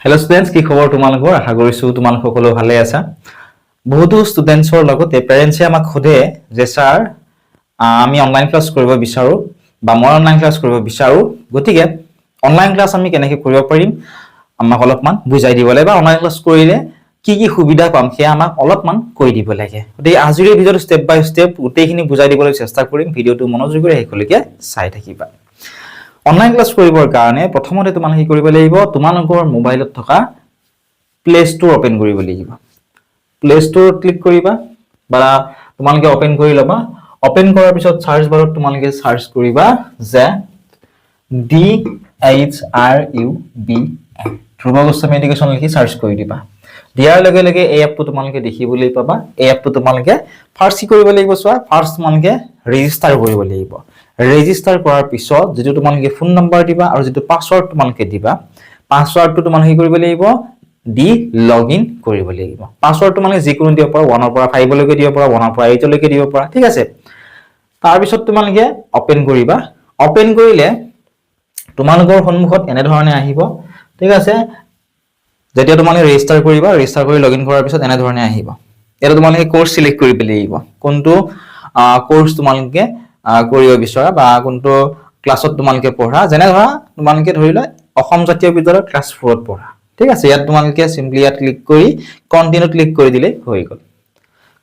Hello students, কি খবৰ তোমালোকৰ? আশা কৰিছো তোমালোক সকলো ভালে আছা। বহুতো ষ্টুডেন্টছৰ লগতে পেৰেন্টছে আমাক সোধে যে স্যাৰ আমি অনলাইন ক্লাছ কৰিব বিচাৰো বা মই অনলাইন ক্লাছ কৰিব বিচাৰো। গতিকে অনলাইন ক্লাছ আমি কেনেকৈ কৰিব পাৰিম আমাক অলপমান বুজাই দিব লাগে বা অনলাইন ক্লাছ কৰিলে কি কি সুবিধা পাম সেয়া আমাক অলপমান কৈ দিব লাগে। গতিকে আজিৰ এই ভিডিঅ'টো ষ্টেপ বাই ষ্টেপ গোটেইখিনি বুজাই দিবলৈ চেষ্টা কৰিম। ভিডিঅ'টো মনোযোগেৰে শেষলৈকে চাই থাকিবা। অনলাইন ক্লাছ কৰিবৰ কাৰণে প্ৰথমতে তোমালোকে কি কৰিব লাগিব তোমালোকৰ মোবাইলত থকা প্লে ষ্ট'ৰ ওপেন কৰিব লাগিব। প্লে ষ্ট'ৰত ক্লিক কৰিবা বা তোমালোকে ওপেন কৰি ল'বা। ওপেন কৰাৰ পিছত সাৰ্চ বাৰত তোমালোকে সাৰ্চ কৰিবা যে DHRUB ধ্ৰুৱ গোস্বামী এডুকেশ্যন লিখি সাৰ্চ কৰি দিবা। দিয়াৰ লগে লগে এই এপটো তোমালোকে দেখিবলৈ পাবা। এই এপটো তোমালোকে ফাৰ্ষ্ট কি কৰিব লাগিব চোৱা ফাৰ্ষ্ট তোমালোকে ৰেজিষ্টাৰ কৰিব লাগিব। ৰেজিষ্টাৰ কৰাৰ পিছত যেটো তোমালোকে ফোন নম্বৰ দিবা আৰু যেটো পাছৱৰ্ড তোমালোকে দিবা পাছৱৰ্ডটো তোমালোকে কি কৰিব লাগিব দি লগইন কৰিব লাগিব। পাছৱৰ্ডটো মানে যিকোনো দিব পাৰা 1 পৰা 5 লৈকে দিব পাৰা 1 পৰা 8 লৈকে দিব পাৰা ঠিক আছে। তাৰ পিছত তোমালোকে ওপেন কৰিবা। ওপেন কৰিলে তোমালোকৰ সন্মুখত এনে ধৰণে আহিব ঠিক আছে। যেতিয়া তোমালোকে ৰেজিষ্টাৰ কৰিবা ৰেজিষ্টাৰ কৰি লগইন কৰাৰ পিছত এনে ধৰণে আহিব। এটা তোমালোকে কোৰ্স সিলেক্ট কৰিব লাগিব কোনটো কোৰ্স তোমালোকে কৰিব বিচৰা বা কোনটো ক্লাছত তোমালোকে পঢ়া। যেনে ধৰা তোমালোকে ধৰিলা অসম জাতীয় বিদ্যালয়ৰ ক্লাছ 4ত পঢ়া ঠিক আছে। ইয়াত তোমালোকে সিম্পলি ইয়াত ক্লিক কৰি কন্টিনিউ ক্লিক কৰি দিলে হৈ গ'ল।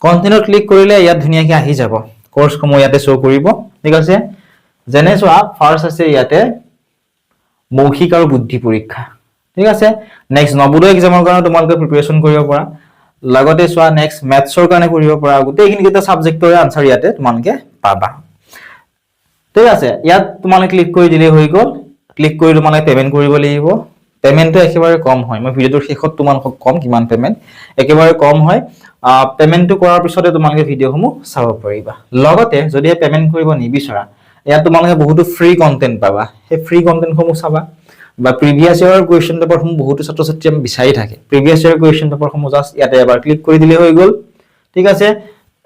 কন্টিনিউ ক্লিক কৰিলে ইয়াত ধুনীয়াকৈ আহি যাব কোৰ্সসমূহ ইয়াতে শো কৰিব ঠিক আছে। যেনে চোৱা ফাৰ্ষ্ট আছে ইয়াতে মৌখিক আৰু বুদ্ধি পৰীক্ষা ঠিক আছে। নেক্সট নবোদয় এক্সামৰ কাৰণে তোমালোকে প্ৰিপাৰেচন কৰিব পৰা। লগতে চোৱা নেক্সট মেথছৰ কাৰণে কৰিব পৰা। গোটেইখিনি কিটা সাবজেক্টৰ আনসাৰ ইয়াতে তোমালোকে পাবা ঠিক আছে। ইয়াত তোমালোকে ক্লিক কৰি দিলে হৈ গ'ল। ক্লিক কৰি তোমালোকে পেমেন্ট কৰিব লাগিব। পেমেন্টটো একেবাৰে কম হয়। মই ভিডিওটোৰ শেষত তোমালোকক কম কিমান পেমেন্ট একেবাৰে কম হয়। পেমেন্টটো কৰাৰ পিছতে তোমালোকে ভিডিওসমূহ চাব পাৰিবা। লগতে যদি পেমেন্ট কৰিব নিবিচাৰা ইয়াত তোমালোকে বহুতো ফ্ৰী কন্টেন্ট পাবা। সেই ফ্ৰী কন্টেন্টসমূহ চাবা বা প্ৰিভিয়াস ইয়াৰৰ কোৱেশ্চন পেপাৰসমূহ বহুতো ছাত্ৰ ছাত্ৰী আমি বিচাৰি থাকে। প্ৰিভিয়াস ইয়াৰৰ কোৱেশ্চন পেপাৰসমূহ জাস্ট ইয়াতে এবাৰ ক্লিক কৰি দিলে হৈ গ'ল ঠিক আছে।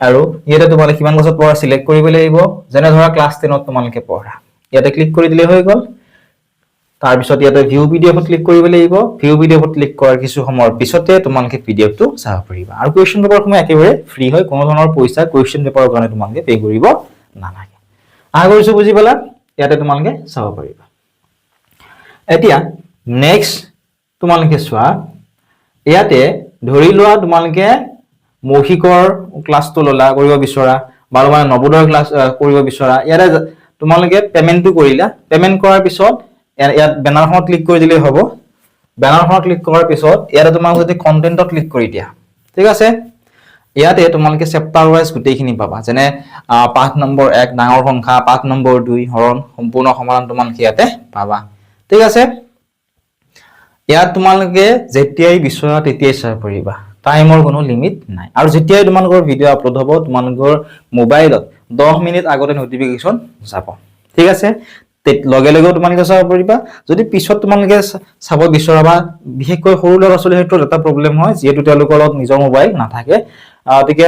আৰু ইয়াতে তোমালোকে কিমান ক্লাছত পঢ়া সিলেক্ট কৰিব লাগিব। যেনে ধৰা ক্লাছ 10ত তোমালোকে পঢ়া ইয়াতে ক্লিক কৰি দিলে হৈ গ'ল। তাৰ পিছত ইয়াতে ভিউ পিডিএফত ক্লিক কৰিব লাগিব। ভিউ পিডিএফত ক্লিক কৰাৰ কিছু সময়ৰ পিছতে তোমালোকে পিডিএফটো চাব পাৰিবা। আৰু কোৱেশ্চন পেপাৰসমূহ একেবাৰে ফ্ৰী হয়। কোনো ধৰণৰ পইচা কোৱেশ্চন পেপাৰৰ কাৰণে তোমালোকে পে কৰিব নালাগে। আশা কৰিছো বুজি পালা। ইয়াতে তোমালোকে চাব পাৰিবা। এতিয়া নেক্সট তোমালোকে চোৱা ইয়াতে ধৰি লোৱা তোমালোকে মৌখিকৰ ক্লাছটো ললা কৰিব বিচৰা বা মানে নবোদয়ৰ ক্লাছ কৰিব বিচৰা। ইয়াতে তোমালোকে পেমেন্টটো কৰিলা। পেমেন্ট কৰাৰ পিছত ইয়াত বেনাৰখনত ক্লিক কৰি দিলে হ'ব। বেনাৰখনত ক্লিক কৰাৰ পিছত ইয়াতে তোমালোকে যদি কন্টেন্টত ক্লিক কৰি দিয়া ঠিক আছে। ইয়াতে তোমালোকে চেপ্টাৰ ওয়াইজ গোটেইখিনি পাবা। যেনে পাঠ নম্বৰ 1 ডাঙৰ সংখ্যা, পাঠ নম্বৰ 2 হৰণ সম্পূৰ্ণ সমাধান তোমালোকে ইয়াতে পাবা ঠিক আছে। ইয়াত তোমালোকে যেতিয়াই বিচৰা তেতিয়াই চাব পাৰিবা। টাইমৰ কোনো লিমিট নাই। আৰু যেতিয়াই তোমালোকৰ ভিডিও আপলোড হ'ব তোমালোকৰ মোবাইলত 10 মিনিট আগতে নটিফিকেশন যাব ঠিক আছে। লগে লগে তোমালোকে চাব পাৰিবা। যদি পিছত তোমালোকে চাব বিচৰা বা বিশেষকৈ সৰু ল'ৰা ছোৱালীৰ ক্ষেত্ৰত এটা প্ৰব্লেম হয় যিহেতু তেওঁলোকৰ লগত নিজৰ মোবাইল নাথাকে। গতিকে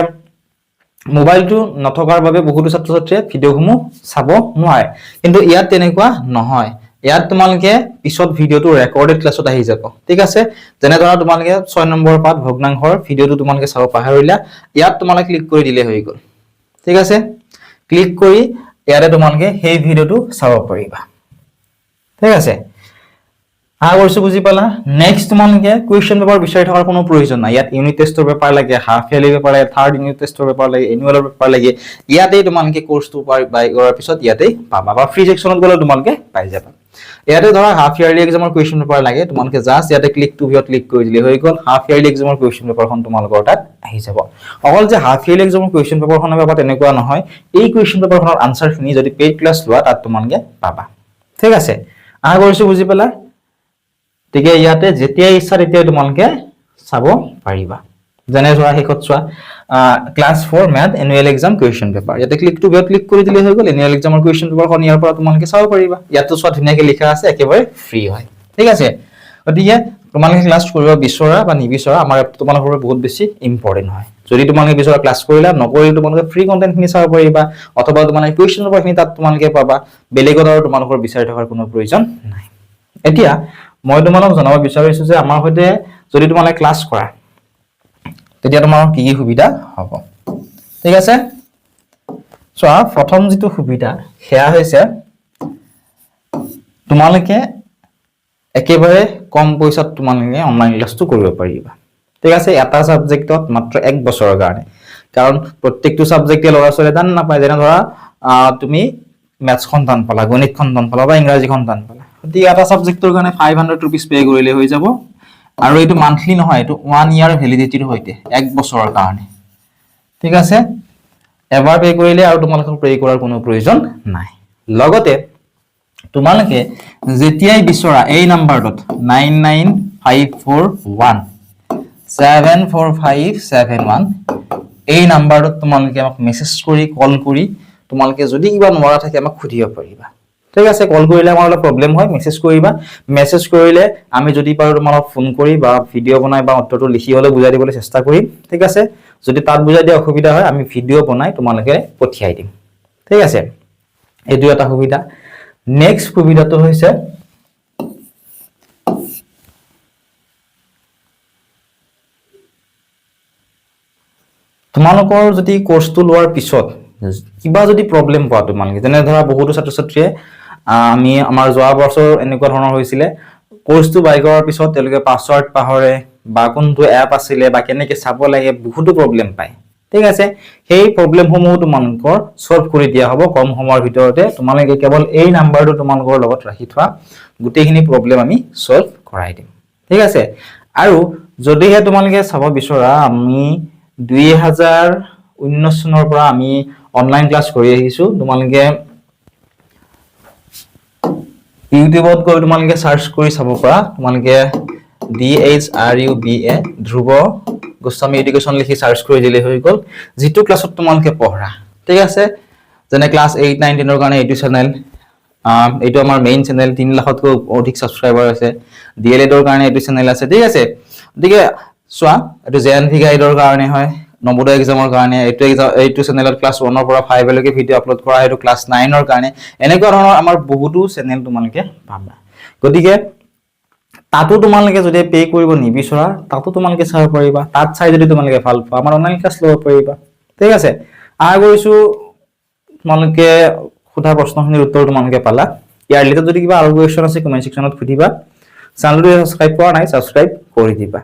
মোবাইলটো নথকাৰ বাবে বহুতো ছাত্ৰ ছাত্ৰীয়ে ভিডিওসমূহ চাব নোৱাৰে। কিন্তু ইয়াত তেনেকুৱা নহয়। ইয়াত তোমালোকে পিছত ভিডিওটো ৰেকৰ্ডেড ক্লাছত আহি যাব ঠিক আছে। যেনে ধৰা তোমালোকে 6 নম্বৰ পাঠ ভগ্নাংশৰ ভিডিওটো তোমালোকে চাব পাহৰিলা ইয়াত তোমালোকে ক্লিক কৰি দিলে হৈ গ'ল ঠিক আছে। ক্লিক কৰি ইয়াতে তোমালোকে সেই ভিডিওটো চাব পাৰিবা ঠিক আছে। আশা কৰিছো বুজি পালা। নেক্সট তোমালোকে কোৱেশ্চন পেপাৰ বিচাৰি থকাৰ কোনো প্ৰয়োজন নাই। ইয়াত ইউনিট টেষ্টৰ পেপাৰ লাগে, হাফ ইয়াৰলি পেপাৰ লাগে, থাৰ্ড ইউনিট টেষ্টৰ পেপাৰ লাগে, এনুৱেলৰ পেপাৰ লাগে। ইয়াতেই তোমালোকে কোৰ্সটো বাই কৰাৰ পিছত ইয়াতেই পাবা বা ফ্ৰী সেকশনত গ'লে তোমালোকে পাই যাবা। ইয়াতে ধৰা হাফ ইয়াৰলি এক্সামৰ কোৱেশ্চন পেপাৰ লাগে তোমালোকে জাস্ট ইয়াতে ক্লিক টু ভিউত ক্লিক কৰি দিলে হৈ গ'ল। হাফ ইয়াৰলি এক্সামৰ কোৱেশ্চন পেপাৰখন তোমালোকৰ তাত আহি যাব। অকল যে হাফ ইয়াৰলি এক্সামৰ কোৱেশ্চন পেপাৰখন পাবা তেনেকুৱা নহয়। এই কোৱেশ্চন পেপাৰখনৰ আনসাৰখিনি যদি পেইড ক্লাছ লোৱা তাত তোমালোকে পাবা ঠিক আছে। আশা কৰিছো বুজি পালা। গতিকে ইয়াতে যেতিয়াই ইচ্ছা তেতিয়াই তোমালোকে চাব পাৰিবা। যেনে ধৰা শেষত চোৱা class 4 math annual exam question paper ইয়াতে ক্লিক টু ভিউত ক্লিক কৰি দিলে হৈ গ'ল। এনুৱেল এক্সামৰ কুৱেশ্চন পেপাৰখন ইয়াৰ পৰা তোমালোকে চাব পাৰিবা। ইয়াতো চোৱা ধুনীয়াকৈ লিখা আছে একেবাৰে ফ্ৰী হয় ঠিক আছে। গতিকে তোমালোকে ক্লাছ কৰিব বিচৰা বা নিবিচৰা আমাৰ তোমালোকৰ বহুত বেছি ইম্পৰ্টেন্ট হয়। যদি তোমালোকে বিচৰা ক্লাছ কৰিলা নকৰিলে তোমালোকে ফ্ৰী কন্টেন্টখিনি চাব পাৰিবা অথবা তোমালোকে কুৱেশ্চন পেপাৰখিনি তাত তোমালোকে পাবা। বেলেগত আৰু তোমালোকৰ বিচাৰি থকাৰ কোনো প্ৰয়োজন নাই। এতিয়া মই তোমালোকক জনাব বিচাৰিছো যে আমাৰ সৈতে যদি তোমালোকে ক্লাছ কৰা তেতিয়া তোমাৰ কি কি সুবিধা হ'ব ঠিক আছে চোৱা প্ৰথম যেটো সুবিধা হেয়া হৈছে তোমালোকে একেবাৰে কম পইচাত তোমালোকে অনলাইন ক্লাছটো কৰিব পাৰিবা ঠিক আছে এটা সাবজেক্টত মাত্ৰ 1 বছৰৰ কাৰণে কাৰণ প্ৰত্যেকটো সাবজেক্টে লৰা ছোৱালী টান নাপায় যেনে ধৰা তুমি ম্যাথছ খন টান পালা গণিত খন টান পালা বা ইংৰাজী খন টান পালা ঠিক এটা সাবজেক্টৰ কাৰণে 500 रुपीस পে কৰিলে হৈ যাব আৰু এটো মান্থলি নহয় এটো 1 ইয়াৰ ভ্যালিডিটিৰ হৈতে 1 বছৰৰ কাৰণে ঠিক আছে এবাৰ পে কৰিলে আৰু তোমালোকক পে কৰাৰ কোনো প্ৰয়োজন নাই লগতে তোমালোকে যেতিয়াই বিচৰা এই নাম্বাৰটোত 99541 74571 এই নাম্বাৰটোত তোমালোকে আমাক মেসেজ কৰি কল কৰি তোমালোকে যদি কিবা নোৱাৰা থাকে আমাক খুদিব পাৰিবা ঠিক আছে কল কৰিলে আমাৰ অলপ প্ৰবলেম হয় মেসেজ কৰিলে আমি যদি পাৰো তোমাক ফোন কৰি বা ভিডিও বনাই বা উত্তৰটো লিখি হলে বুজাই দিবলৈ চেষ্টা কৰিম ঠিক আছে যদি তাত বুজাই দিয়া অসুবিধা হয় আমি ভিডিও বনাই তোমালোকে পঠিয়াই দিম ঠিক আছে এটো এটা সুবিধা নেক্সট সুবিধাটো হৈছে তোমালোকৰ যদি কোৰ্সটো লোৱাৰ পিছত কিবা যদি প্ৰবলেম পোৱা তোমালোকে যেনে ধৰা বহুতো ছাত্ৰ ছাত্ৰীয়ে আমি আমাৰ যোৱা বছৰ এনেকুৱা ধৰণৰ হৈছিল কোৰ্সটো বাই কৰাৰ পিছত তেওঁলোকে পাসওয়াৰ্ড পাহৰে বা কোনটো এপ আছিল বা কেনেকৈ চাব লাগে বহুতো প্ৰবলেম পায় ঠিক আছে সেই প্ৰবলেমসমূহ তোমালোকৰ সলভ কৰি দিয়া হ'ব কম সময়ৰ ভিতৰতে তোমালোকে কেৱল এই নাম্বাৰটো তোমালোকৰ লগত ৰাখি থোৱা গুটেখিনি প্ৰবলেম আমি সলভ কৰাই দিম ঠিক আছে আৰু যদিহে তোমালোকে চাব বিচৰা আমি 2019 চনৰ পৰা আমি অনলাইন ক্লাছ কৰি আহিছো তোমালোকে ইউটিউবত গৈ তোমালোকে সাৰ্চ কৰি চাব পৰা তোমালোকে DHRUBA ধ্ৰুৱ গোস্বামী এডুকেশন লিখি সাৰ্চ কৰি দিলে হৈ গল যেটো ক্লাছত তোমালোকে পঢ়া ঠিক আছে যেনে ক্লাছ 8 9 10 ৰ কাৰণে এটো চেনেল এটো আমাৰ মেইন চেনেল 3 লাখতকৈ অধিক সাবস্ক্ৰাইবাৰ আছে DLED ৰ কাৰণে এটো চেনেল আছে ঠিক আছে গতিকে সোৱা এটো JNV গাইডৰ কাৰণে হয় নবোদয় এক্সামৰ কাৰণে এটো চেনেলত ক্লাছ 1 ৰ পৰা 5 লৈকে ভিডিও আপলোড কৰা এটো ক্লাছ 9 ৰ কাৰণে এনেকুৱা ধৰণৰ আমাৰ বহুতো চেনেল তোমালোকে পাবা গতিকে তাতো তোমালোকে যদি পে কৰিব নিবিচৰা তাতো তোমালোকে চাব পাৰিবা তাত চাই যদি তোমালোকে ভাল পোৱা আমাৰ অনলাইন ক্লাছ লব পাৰিবা ঠিক আছে আশা কৰিছো তোমালোকে খুদা প্ৰশ্নখিনিৰ উত্তৰ তোমালোকে পালা ইয়াৰ লিতে যদি কিবা আৰু কোৱেশ্চন আছে কমেন্ট সেকশনত সুধিবা চেনেলটো সাবস্ক্ৰাইব কৰা নাই সাবস্ক্ৰাইব কৰি দিবা